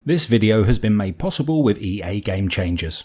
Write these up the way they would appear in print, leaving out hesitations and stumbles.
This video has been made possible with EA Game Changers.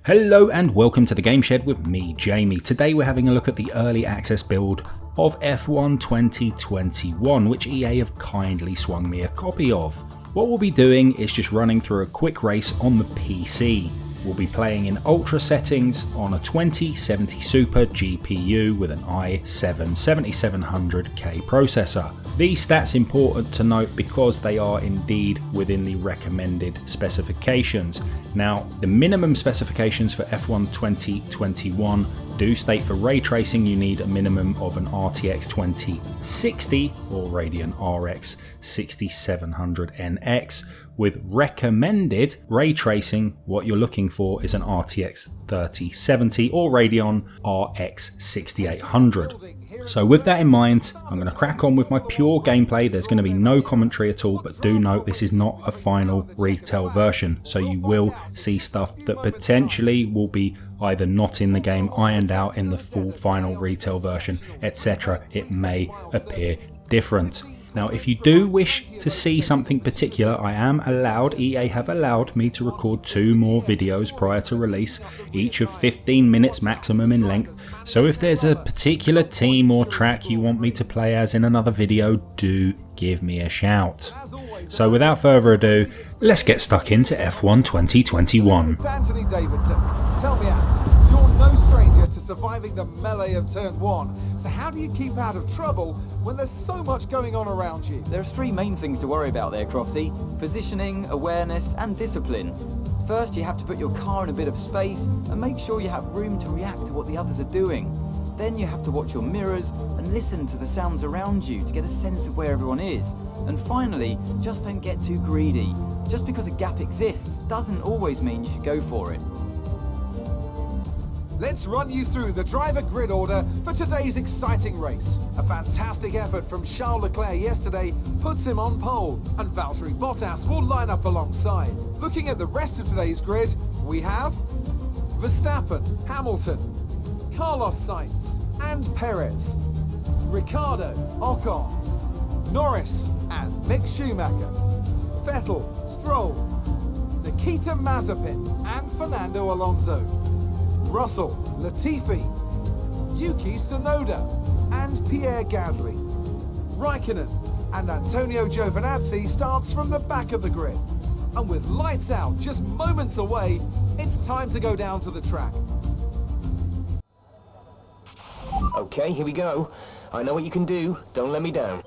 Hello and welcome to the Game Shed with me, Jamie. Today we're having a look at the early access build of F1 2021, which EA have kindly swung me a copy of. What we'll be doing is just running through a quick race on the PC. We'll be playing in ultra settings on a 2070 Super GPU with an i7-7700K processor. These stats important to note because they are indeed within the recommended specifications. Now, the minimum specifications for F1 2021 do state for ray tracing you need a minimum of an RTX 2060 or Radeon RX 6700NX. With recommended ray tracing, what you're looking for is an RTX 3070 or Radeon RX 6800. So with that in mind, I'm going to crack on with my pure gameplay. There's going to be no commentary at all, but do note this is not a final retail version, so you will see stuff that potentially will be either not in the game, ironed out in the full final retail version, etc. It may appear different. Now, if you do wish to see something particular, I am allowed, EA have allowed me to record 2 more videos prior to release, each of 15 minutes maximum in length. So if there's a particular team or track you want me to play as in another video, do give me a shout. So without further ado, let's get stuck into F1 2021. It's Anthony Davidson. Tell me, Ant, you're no stranger to surviving the melee of turn 1. So how do you keep out of trouble when there's so much going on around you? There are 3 main things to worry about there, Crofty. Positioning, awareness and discipline. First, you have to put your car in a bit of space and make sure you have room to react to what the others are doing. Then you have to watch your mirrors and listen to the sounds around you to get a sense of where everyone is. And finally, just don't get too greedy. Just because a gap exists doesn't always mean you should go for it. Let's run you through the driver grid order for today's exciting race. A fantastic effort from Charles Leclerc yesterday puts him on pole, and Valtteri Bottas will line up alongside. Looking at the rest of today's grid, we have Verstappen, Hamilton, Carlos Sainz and Perez, Ricciardo, Ocon, Norris and Mick Schumacher, Vettel, Stroll, Nikita Mazepin and Fernando Alonso, Russell, Latifi, Yuki Tsunoda and Pierre Gasly. Raikkonen and Antonio Giovinazzi starts from the back of the grid. And with lights out just moments away, it's time to go down to the track. Okay, here we go. I know what you can do. Don't let me down.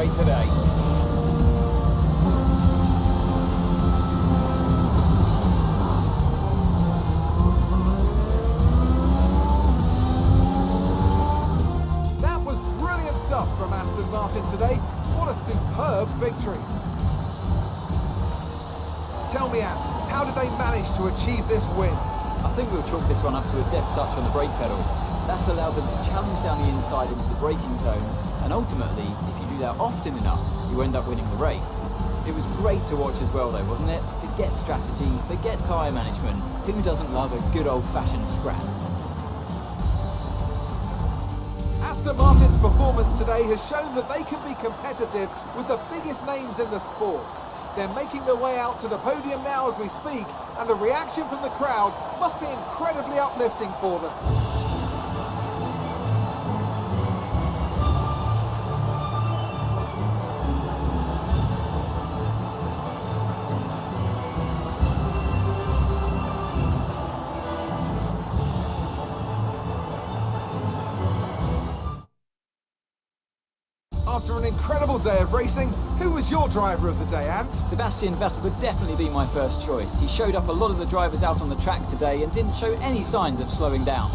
way today. That was brilliant stuff from Aston Martin today. What a superb victory. Tell me, Ant, how did they manage to achieve this win? I think we'll chalk this one up to a deft touch on the brake pedal. That's allowed them to challenge down the inside into the braking zones, and ultimately, if you do that often enough, you end up winning the race. It was great to watch as well though, wasn't it? Forget strategy, forget tyre management. Who doesn't love a good old-fashioned scrap? Aston Martin's performance today has shown that they can be competitive with the biggest names in the sport. They're making their way out to the podium now as we speak, and the reaction from the crowd must be incredibly uplifting for them. After an incredible day of racing, who was your driver of the day, Ant? Sebastian Vettel would definitely be my first choice. He showed up a lot of the drivers out on the track today and didn't show any signs of slowing down.